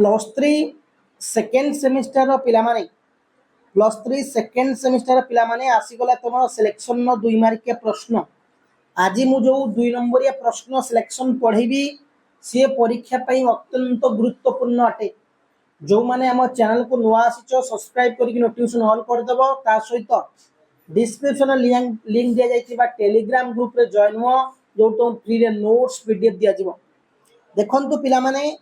Plus three second semester पिला माने plus three second semester पिला माने आसीगला तुम सिलेक्शन 2 मार्किया प्रश्न। आज मु जो 2 नंबरिया प्रश्न सिलेक्शन पढ़ेबी सी परीक्षा अत्यंत गुरुत्वपूर्ण अटे। जो माने आम चैनल को नुआ आसीच सब्सक्राइब करके नोटिफिकेशन ऑल करदेव। ता सहित डिस्क्रिप्शन लिंक दिया जाइथिबा टेलीग्राम ग्रुप रे जॉइन हो जो तुम फ्री रे नोट्स पीडीएफ दिया जिवो। देखंतु पिला माने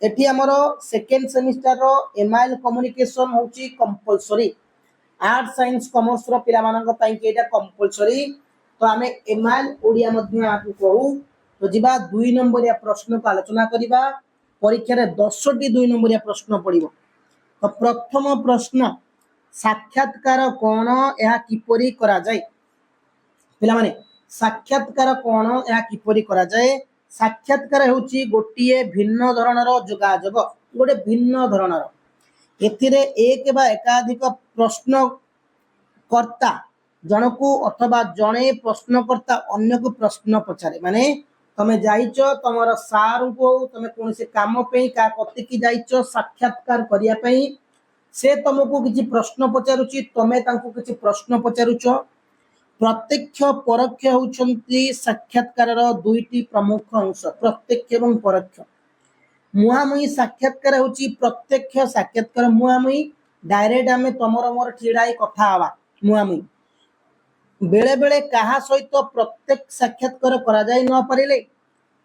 एठी हमरो सेकेंड सेमिस्टर रो एमआईएल कम्युनिकेशन होची कंपलसरी। आर्ट साइंस कॉमर्स रो पिला मानन पई के एटा कंपलसरी। तो आमे एमआईएल ओडिया मध्ये आकु कहू। तो जिबा 2 नंबरिया प्रश्न को आलोचना करिबा। परीक्षा रे 10टी 2 नंबरिया प्रश्न पड़िबो। तो प्रथम प्रश्न साक्षात्कार कोण यह किपरि करा जाय। पिला माने साक्षात्कार कोण यह किपरि करा जाय। साक्षात्कार होची गोटिए भिन्न धरणर जोगाजोग। गोटे भिन्न धरणर एथिरे एक बा एकाधिक प्रश्नकर्ता जनकु अथवा जणे प्रश्नकर्ता अन्य को प्रश्न पचारे। माने तमे जाइचो तमर सार को तमे कोनसे काम पे का कति की जाइचो साक्षात्कार करिया पई से तुमको किसी प्रश्न पचारुची तमे तांको किसी प्रश्न पचारुचो। प्रत्यक्ष परोक्ष होउछंती साक्षात्कार दुईटी प्रमुख अंश प्रत्यक्ष एवं परोक्ष। मुहामुही साक्षात्कार होची प्रत्यक्ष साक्षात्कार मुहामुही डायरेक्ट आमे तमर मोर ठिड़ाई कथा आवा मुहामुही। बेले बेले कहा सहित प्रत्यक्ष साक्षात्कार करा जाय न परिले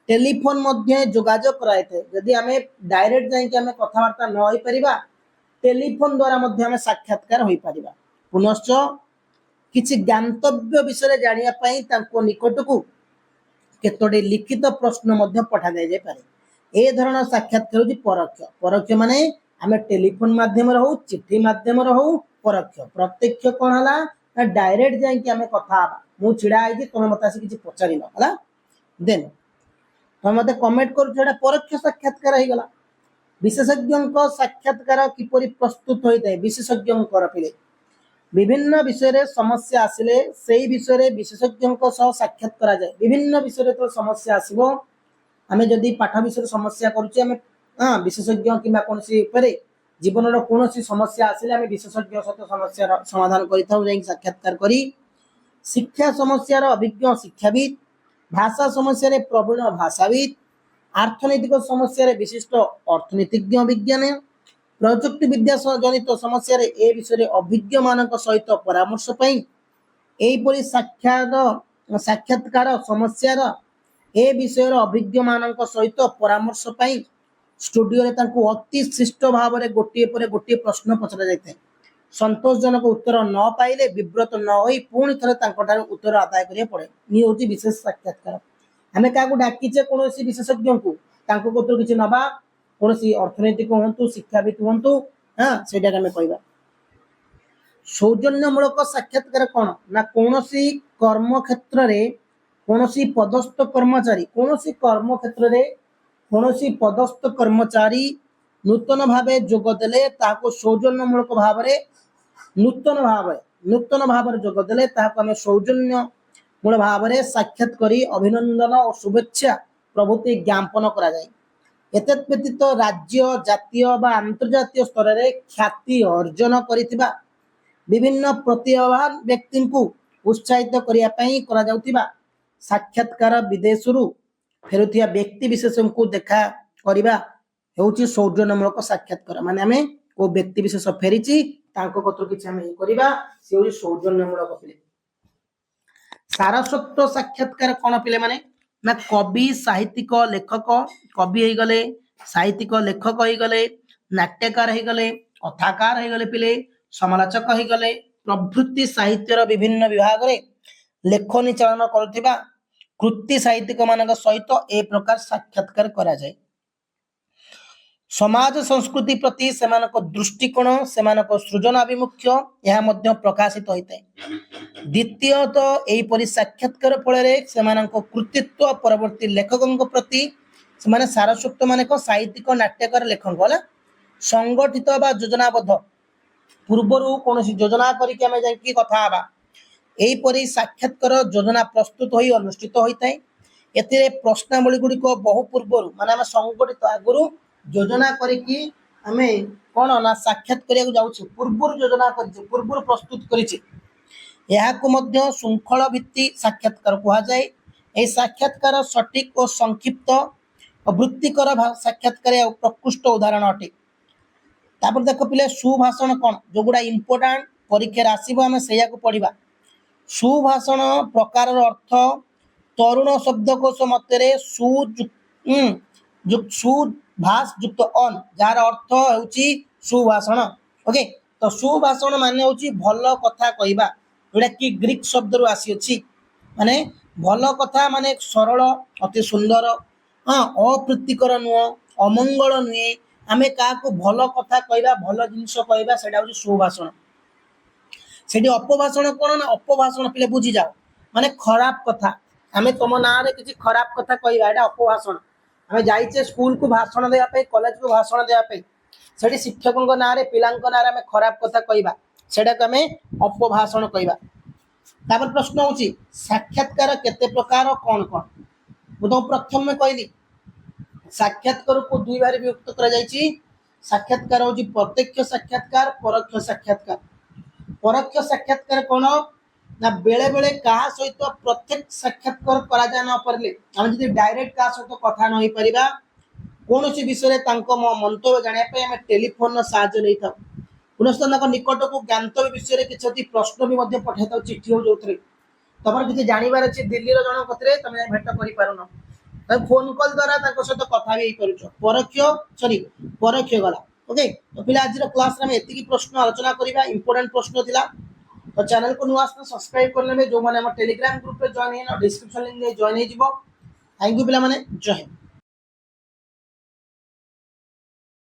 टेलीफोन मध्ये जोगाजोग कराय थे। यदि आमे डायरेक्ट जाय कि आमे कथावार्ता न होई परिबा टेलीफोन द्वारा मध्ये आमे साक्षात्कार होई परिबा। पुनश्च किछि ज्ञातव्य विषय जानिया पई तांको निकटकू केतोडी लिखित प्रश्न मध्ये पठा जाय जे पारे। ए धरण साक्षात्कार होची परोक्ष। परोक्ष माने आमे टेलीफोन माध्यम रहू चिट्ठी माध्यम रहू परोक्ष। प्रत्यक्ष कोन हला ना डायरेक्ट जाय कि आमे कथा आबा मु छिडा आइ जे तमे मते आसी किछि पचारिन हला देन तमे मते कमेंट करू जेडा परोक्ष साक्षात्कार हे गला। विशेषज्ञ साक्षात्कार किपरि प्रस्तुत होइते विशेषज्ञ पिले विभिन्न विषय रे समस्या आसिले सेही विषय रे विशेषज्ञ साक्षात करा जाय। विभिन्न विषय रे तो समस्या आसीबो आमे जदी पाठ विषय समस्या करूचे आमे विशेषज्ञ किबा कोनसी उपरे जीवन रो कोनसी समस्या आसिले आमे विशेषज्ञ सहित समस्या समाधान करिथाउ जाई साक्षात्कार करी। शिक्षा समस्या रो अभिज्ञ शिक्षाविद भाषा समस्या रे प्रवीण भाषाविद अर्थनैतिक समस्या रे विशिष्ट अर्थनीतिज्ञ विज्ञान प्रजुक्ति विद्या जनित समस्या रे ए विषय रे अभिज्ञ मानक सहित परामर्श पई एई परि साक्षात्कार समस्या रो ए विषय रो अभिज्ञ मानक सहित परामर्श पई स्टूडियो रे तांको अति शिष्ट भाव रे गोटिए परे गोटिए प्रश्न पचरा जायते। संतोषजनक उत्तर न पाइले विब्रत न होई पुणी थरे तांको ठार उत्तर आदाय करिया पड़े। नि होची विशेष साक्षात्कार। हमें काको डाकिचे कोनोसी विशेषज्ञ को तांको कोतर किछि नबा कोनोसी अर्थनैतिक होंतु शिक्षाविद होंतु सेटा हमें कहबा। सौजन्यमूलक साक्षात्कार कोन ना कोनोसी कर्म क्षेत्र रे कोनोसी पदस्थ कर्मचारी कोनोसी कर्म क्षेत्र रे कोनोसी पदस्थ कर्मचारी नूतन भावे जोग देले ताको सौजन्यमूलक भाव रे नूतन भाव रे जोग देले ताको हमें सौजन्य मूल भाव रे साक्षात करी अभिनंदन और शुभेच्छा प्रभृति ज्ञापन करा जाय। एतत् व्यतीत राज्य जातीय बा अंतर्जातीय स्तर रे ख्याति अर्जन करितिबा विभिन्न प्रतिभावान व्यक्ति को उत्साहित करिया पई करा जाउतिबा साक्षात्कार विदेशरू फेरुथिया व्यक्ति विशेष को देखा करिबा हेउची सौजन्यमूलक साक्षात्कार। माने हमें को व्यक्ति विशेष फेरिची तांको कतर किछि हमें करिबा से होई सौजन्यमूलक पिले। सारस्वत साक्षात्कार कोन पिले माने ना कवि साहित्यिक लेखक कवि हे गले साहित्यिक लेखक हे गले नाट्यकार हे गले कथाकार हे गले पिले समालोचक हे गले प्रभृति साहित्यर विभिन्न विभाग रे लेखनी चलन करथिबा कृति साहित्यिक मानक सहित ए प्रकार साक्षात्कार करा जाय। समाज संस्कृति प्रति सेमानक दृष्टिकोण सेमानक सृजनाभिमुख्य यह मध्य प्रकाशित होइते। द्वितीयतः एई परि साक्षात्कार फल सेमानक कृतित्व परवर्ती लेखकों प्रति सेमाने सारस्वत माने साहित्यिक नाट्यकार लेखक होला संगठित बा योजनाबद्ध पूर्वरु कोनोसी योजना करिके हमें जाकी कथा आबा एई परि साक्षात्कार योजना प्रस्तुत होई अनुष्ठित होइतै। एतिरे प्रश्नावली गुडी को बहु पूर्वरु माने हम संगठित आगुरु योजना करिकी आमे कोन ना साक्षात करिया जाउछु पूर्व योजना करिछु पूर्व प्रस्तुत करिछि यहाकू मध्य श्रृंखल भित्ति साक्षात्कार कहा जाए। यह साक्षात्कार सटीक और संक्षिप्त और वृत्तिकर साक्षात्कार प्रकृष्ट उदाहरण अटे। तापर देख पिले सुभाषण कौन जो गुड़ा इंपोर्टाट परीक्षा आसब आम से पढ़ा। सुभाषण प्रकार अर्थ तरुण शब्दकोश मतरे सुभाष युक्त अन जार अर्थ होची सुभाषण। ओके तो सुभाषण माने होची भल कथा कहबा जोड़ा कि ग्रीक शब्द रु आसी अछि माने भल कथा माने सरल अति सुंदर हाँ अप्रीतिकर नुह अमंगल नुहे आमे काको भल कथा कहबा भल जिनिस कहबा सेटा होची सुभाषण। सेठी अपभाषण कोन ना अपभाषण पिले बुझी जाओ माने खराब कथा आमे तुम ना रे किछि खराब कथा कहबा एटा अपभाषण। आमे जाइछे स्कूल को भाषण देया पे कॉलेज को भाषण देया पे सेठी शिक्षकन को ना रे पिलांक ना रे आमे खराब कथा कहबा सेटा को आमे अपभाषण कहबा। तापर प्रश्न होची साक्षात्कार केते प्रकार कोन कोन मु तो प्रथम में कहली साक्षात्कार को दुई बार विभक्त करा जायछि। साक्षात्कार होची प्रत्यक्ष साक्षात्कार परोक्ष साक्षात्कार। परोक्ष साक्षात्कार कोन ना बेले बेले कहा सहित प्रत्यक्ष साक्षात्कार करा जा न परले हम जदि डायरेक्ट कहा सहित कथा न होई परिबा कोनोसी विषय तांको मंतव्य जानिया पे हम टेलीफोन सहायता लेता पुनः निकट को ज्ञातव्य विषय किसी प्रश्न भी पठाई था चिठी हो जो तुम किसी जानवर अच्छे दिल्ली जन कथरे तुम भेट कर फोन कॉल द्वारा सहित कथा भी परोक्ष सॉरी परोक्ष गला। ओके तो पिला आज क्लास में एति प्रश्न आलोचना करबा इंपोर्टेंट प्रश्न थिला। तो चैनल को नुआ सब्सक्राइब कर लेबे जो माने हम टेलीग्राम ग्रुप पे जॉइन है डिस्क्रिप्शन लिंक में जॉइन हो जिवो। थैंक यू पिला माने जय हिंद।